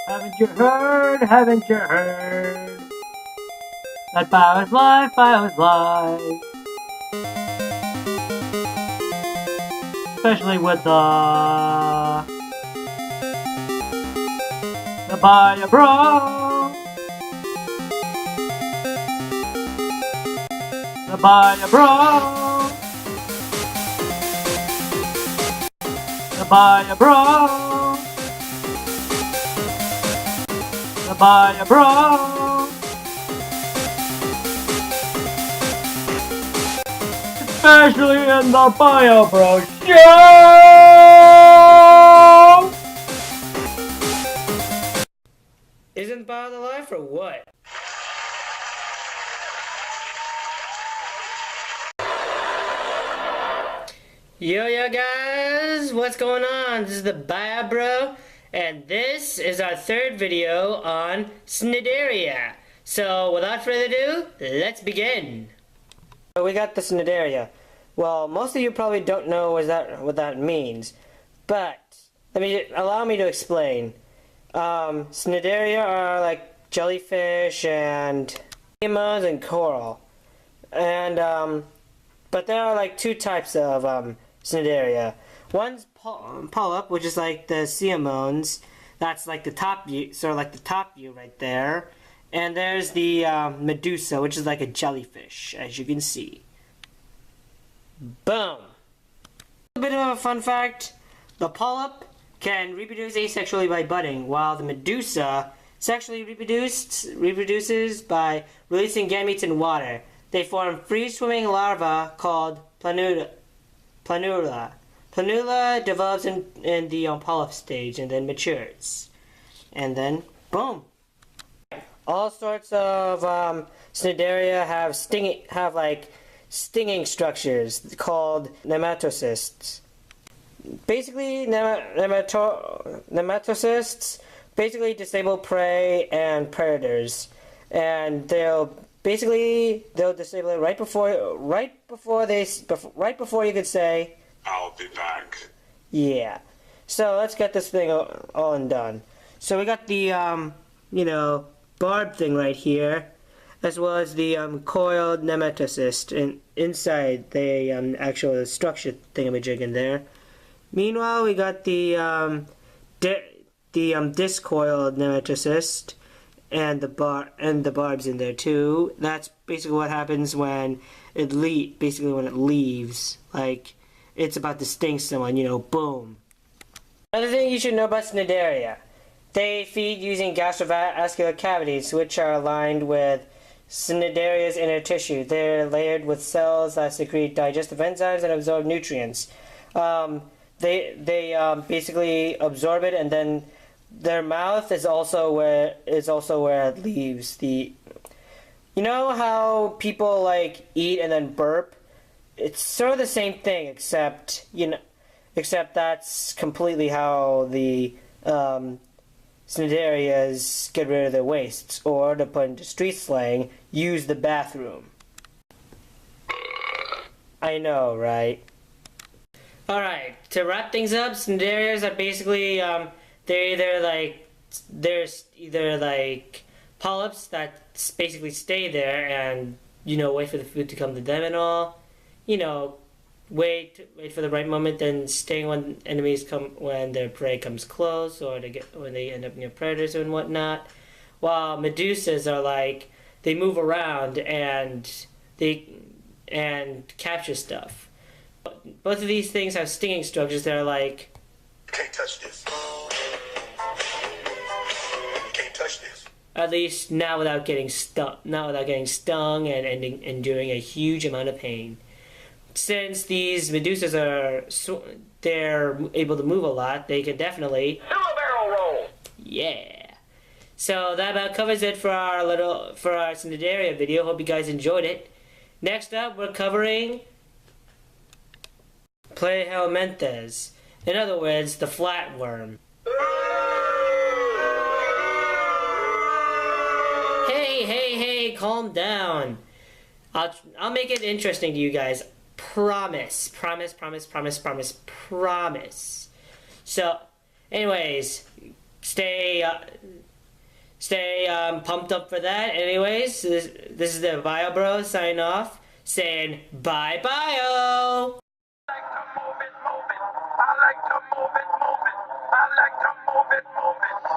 Haven't you heard? Haven't you heard? That bio is live, bio is live. Especially with the bio bro. The bio bro. The bio bro. The bio bro. Especially in the bio bro show. Isn't Bio alive or what? Yo guys, what's going on? This is the Bio Bro, and this is our third video on Cnideria. So without further ado, let's begin. So we got the Cnideria. Well, most of you probably don't know what that means, but allow me to explain. Cnideria are like jellyfish and anemones and coral, and but there are like two types of Cnideria. One's polyp, which is like the sea anemones. That's like the top view, sort of like the top view right there. And there's the medusa, which is like a jellyfish, as you can see. Boom. A bit of a fun fact: the polyp can reproduce asexually by budding, while the medusa sexually reproduces by releasing gametes in water. They form free-swimming larvae called planula. Planula develops in the polyp stage and then matures. And then, boom. All sorts of Cnideria have stinging structures called nematocysts. Basically, nematocysts basically disable prey and predators, and they'll disable it right before you could say, "I'll be back." Yeah. So let's get this thing all done. So we got the barb thing right here, as well as the coiled nematocyst inside the actual structure thingamajig in there. Meanwhile, we got the discoiled nematocyst and the barbs in there too. That's basically what happens when it leaves. Like it's about to sting someone, boom. Another thing you should know about Cnideria: they feed using gastrovascular cavities, which are aligned with Cnideria's inner tissue. They're layered with cells that secrete digestive enzymes and absorb nutrients. They basically absorb it, and then their mouth is also where it leaves. You know how people like eat and then burp? It's sort of the same thing, except that's completely how the Cniderias get rid of their wastes, or to put into street slang, use the bathroom. I know, right? Alright, to wrap things up, Cniderias are basically, they're either like polyps that basically stay there and, wait for the food to come to them and all. Wait for the right moment, then staying when their prey comes close, or when they end up near predators and whatnot. While medusas are like, they move around and capture stuff. Both of these things have stinging structures that are like, "You can't touch this. You can't touch this." At least not without getting stung and enduring a huge amount of pain. Since these medusas they're able to move a lot, they can definitely Do a barrel roll. Yeah. So that about covers it for our Cnideria video. Hope you guys enjoyed it. Next up, we're covering Plahelminthes. In other words, the flatworm. Hey, calm down. I'll make it interesting to you guys. Promise. So, anyways, stay pumped up for that. Anyways, this is the Bio Bros signing off, saying bye bye. Like to move it, move it. I like to move it, move it. I like to move it, move it.